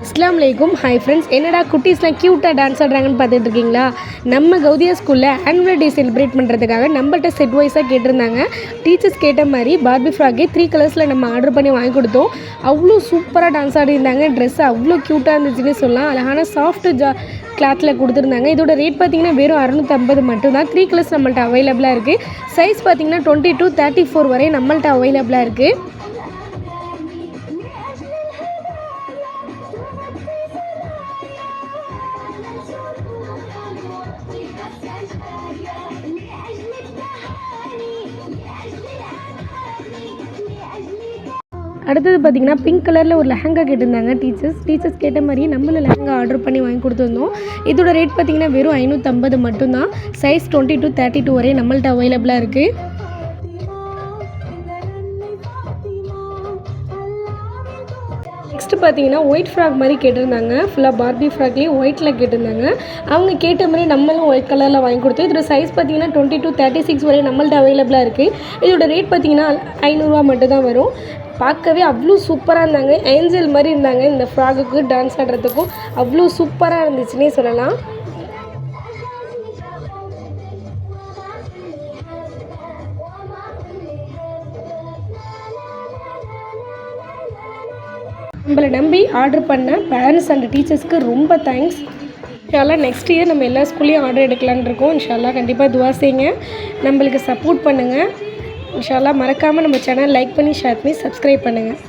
அஸ்ஸலாமு அலைக்கும். Hi friends, என்னடா குட்டீஸ்லாம் க்யூட்டாக டான்ஸ் ஆடுறாங்கன்னு பார்த்துட்டு இருக்கீங்களா? நம்ம கௌதியா ஸ்கூலில் ஆனுவல் டே செலிப்ரேட் பண்ணுறதுக்காக நம்மள்ட்ட செட் வைஸாக கேட்டிருந்தாங்க. டீச்சர்ஸ் கேட்ட மாதிரி பார்பி ஃப்ராக்கே 3 கலர்ஸில் நம்ம ஆர்டர் பண்ணி வாங்கி கொடுத்தோம். அவ்வளோ சூப்பராக டான்ஸ் ஆடிருந்தாங்க. ட்ரெஸ் அவ்வளோ க்யூட்டாக இருந்துச்சுன்னு சொல்லலாம். அழகான சாஃப்ட் கிளாத்தில் கொடுத்துருந்தாங்க. இதோட ரேட் பார்த்திங்கன்னா வெறும் 650 மட்டும்தான். 3 கலர்ஸ் நம்மள்ட்ட அவைலபிளாக இருக்குது. சைஸ் பார்த்திங்கன்னா 20 to 34 வரை நம்மள்ட்ட அவைலபிளாக இருக்குது. அடுத்தது பார்த்திங்கன்னா பிங்க் கலரில் ஒரு லெஹங்கா கேட்டிருந்தாங்க டீச்சர்ஸ் கேட்ட மாதிரியே நம்மளும் லெஹங்கா ஆர்டர் பண்ணி வாங்கி கொடுத்துருந்தோம். இதோட ரேட் பார்த்திங்கன்னா வெறும் 550 மட்டும்தான். சைஸ் 20 to 32 வரை நம்மள்ட்ட அவைலபிளாக இருக்குது. நெக்ஸ்ட்டு பார்த்தீங்கன்னா ஒயிட் ஃப்ராக் மாதிரி கேட்டிருந்தாங்க. ஃபுல்லாக பார்பி ஃப்ராக்லேயே ஒயிட்டில் கேட்டிருந்தாங்க. அவங்க கேட்ட மாதிரி நம்மளும் ஒயிட் கலரில் வாங்கி கொடுத்தோம். இதோட சைஸ் பார்த்தீங்கன்னா 20 to 36 வரை நம்மள்ட்ட அவைலபிளாக இருக்குது. இதோட ரேட் பார்த்தீங்கன்னா 500 மட்டும் தான் வரும். பார்க்கவே அவ்வளோ சூப்பராக இருந்தாங்க. ஏஞ்சல் மாதிரி இருந்தாங்க. இந்த ஃப்ராகுக்கு டான்ஸ் ஆடுறதுக்கும் அவ்வளோ சூப்பராக இருந்துச்சுன்னே சொல்லலாம். நம்மளை நம்பி ஆர்டர் பண்ண பேரண்ட்ஸ் அண்ட் டீச்சர்ஸ்க்கு ரொம்ப தேங்க்ஸ். இன்ஷால்லா நெக்ஸ்ட் இயர் நம்ம எல்லா ஸ்கூல்லையும் ஆர்டர் எடுக்கலான்னு இருக்கோம். இன்ஷால்லா கண்டிப்பாக துவா செய்யுங்க, நம்மளுக்கு சப்போர்ட் பண்ணுங்கள். இன்ஷால்லா மறக்காமல் நம்ம சேனல் லைக் பண்ணி ஷேர் பண்ணி சப்ஸ்கிரைப் பண்ணுங்கள்.